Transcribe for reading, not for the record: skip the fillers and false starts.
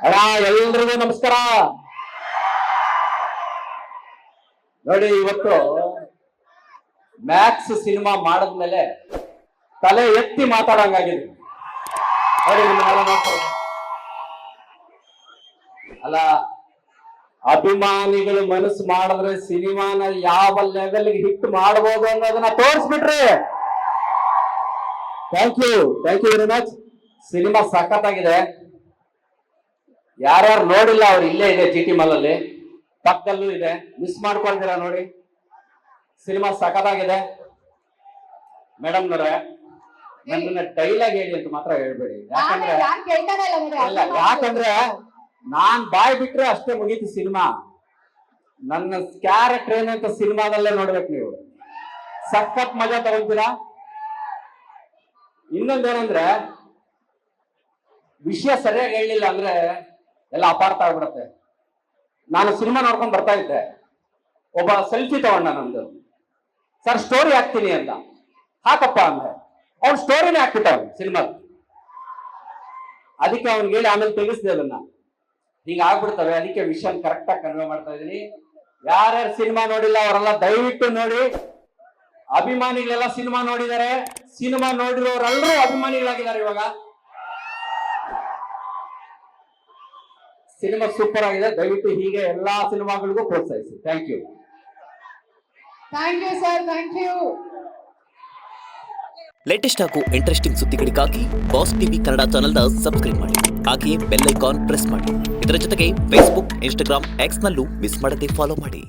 ಅಣ್ಣ ಎಲ್ರಿಗೂ ನಮಸ್ಕಾರ. ನೋಡಿ, ಇವತ್ತು ಮ್ಯಾಕ್ಸ್ ಸಿನಿಮಾ ಮಾಡಿದ್ಮೇಲೆ ತಲೆ ಎತ್ತಿ ಮಾತಾಡಂಗಾಗಿದೆ. ನೋಡಿ, ನಿಮ್ಮನ್ನೆಲ್ಲ ನೋಡ್ತಾರೆ ಅಲ್ಲ, ಅಭಿಮಾನಿಗಳು ಮನಸ್ಸು ಮಾಡಿದ್ರೆ ಸಿನಿಮಾನ ಯಾವ ಲೆವೆಲ್ಗೆ ಹಿಟ್ ಮಾಡಬಹುದು ಅನ್ನೋದನ್ನ ತೋರಿಸ್ಬಿಟ್ರಿ. Thank you very much. Cinema ಸಖತ್ತಾಗಿದೆ. ಯಾರ್ಯಾರು ನೋಡಿಲ್ಲ ಅವ್ರು ಇಲ್ಲೇ ಇದೆ, GT ಮಾಲ್ ಅಲ್ಲಿ ಪಕ್ಕದಲ್ಲೂ ಇದೆ, ಮಿಸ್ ಮಾಡ್ಕೊಳ್ತೀರಾ ನೋಡಿ. ಸಿನಿಮಾ ಸಖತ್ತಾಗಿದೆ. ಮೇಡಮ್ ನವ್ರೆ, ನನ್ನ ಡೈಲಾಗ್ ಹೇಳಿ ಅಂತ ಮಾತ್ರ ಹೇಳ್ಬೇಡಿ. ಯಾಕಂದ್ರೆ ನಾನ್ ಬಾಯ್ ಬಿಟ್ರೆ ಅಷ್ಟೇ ಮುಗೀತು ಸಿನಿಮಾ. ನನ್ನ ಕ್ಯಾರೆಕ್ಟರ್ ಏನಂತ ಸಿನಿಮಾದಲ್ಲೇ ನೋಡ್ಬೇಕು ನೀವು. ಸಖತ್ ಮಜಾ ತಗೊಂತೀರಾ. ಇನ್ನೊಂದೇನಂದ್ರೆ, ವಿಷಯ ಸರಿಯಾಗಿ ಹೇಳಲಿಲ್ಲ ಅಂದ್ರೆ ಎಲ್ಲ ಅಪಾರ್ಥ ಆಗ್ಬಿಡತ್ತೆ. ನಾನು ಸಿನಿಮಾ ನೋಡ್ಕೊಂಡ್ ಬರ್ತಾ ಇದ್ದೆ, ಒಬ್ಬ ಸೆಲ್ಫಿ ತಗೊಂಡ ನಂದು. ಸರ್ ಸ್ಟೋರಿ ಹಾಕ್ತೀನಿ ಅಂತ. ಹಾಕಪ್ಪ ಅಂದ್ರೆ ಅವ್ನ ಸ್ಟೋರಿನೇ ಹಾಕ್ಬಿಟ್ಟ ಸಿನಿಮಾ. ಅದಕ್ಕೆ ಅವ್ನಿಗೆ ಹೇಳಿ ಆಮೇಲೆ ತೆಗಿಸ್ದೆ ಅದನ್ನ. ಈಗ ಆಗ್ಬಿಡ್ತವೆ. ಅದಕ್ಕೆ ವಿಷಯ ಕರೆಕ್ಟ್ ಆಗಿ ಕನ್ವೆ ಮಾಡ್ತಾ ಇದೀನಿ. ಯಾರ್ಯಾರು ಸಿನಿಮಾ ನೋಡಿಲ್ಲ ಅವರೆಲ್ಲ ದಯವಿಟ್ಟು ನೋಡಿ. ಅಭಿಮಾನಿಗಳೆಲ್ಲ ಸಿನಿಮಾ ನೋಡಿದ್ದಾರೆ. ಸಿನಿಮಾ ನೋಡಿರೋರೆಲ್ಲರೂ ಅಭಿಮಾನಿಗಳಾಗಿದ್ದಾರೆ. ಇವಾಗ ಸಿನಿಮಾ ಸೂಪರ್ ಆಗಿದೆ. ದಯವಿಟ್ಟು ಹೀಗೆ ಎಲ್ಲಾ ಸಿನಿಮಾಗಳಿಗೂ ಪ್ರೋತ್ಸಾಹಿಸಿ. Thank you sir. Thank you. Latest ಹಾಗೂ ಇಂಟ್ರೆಸ್ಟಿಂಗ್ ಸುದ್ದಿಗಳಿಗಾಗಿ ಬಾಸ್ ಟಿವಿ ಕನ್ನಡ ಚಾನೆಲ್ನ ಸಬ್ಸ್ಕ್ರೈಬ್ ಮಾಡಿ. ಹಾಗೆಯೇ ಬೆಲ್ ಐಕಾನ್ ಪ್ರೆಸ್ ಮಾಡಿ. ಇದರ ಜೊತೆಗೆ ಫೇಸ್ಬುಕ್, ಇನ್ಸ್ಟಾಗ್ರಾಮ್, ಎಕ್ಸ್ನಲ್ಲೂ ಮಿಸ್ ಮಾಡದೆ ಫಾಲೋ ಮಾಡಿ.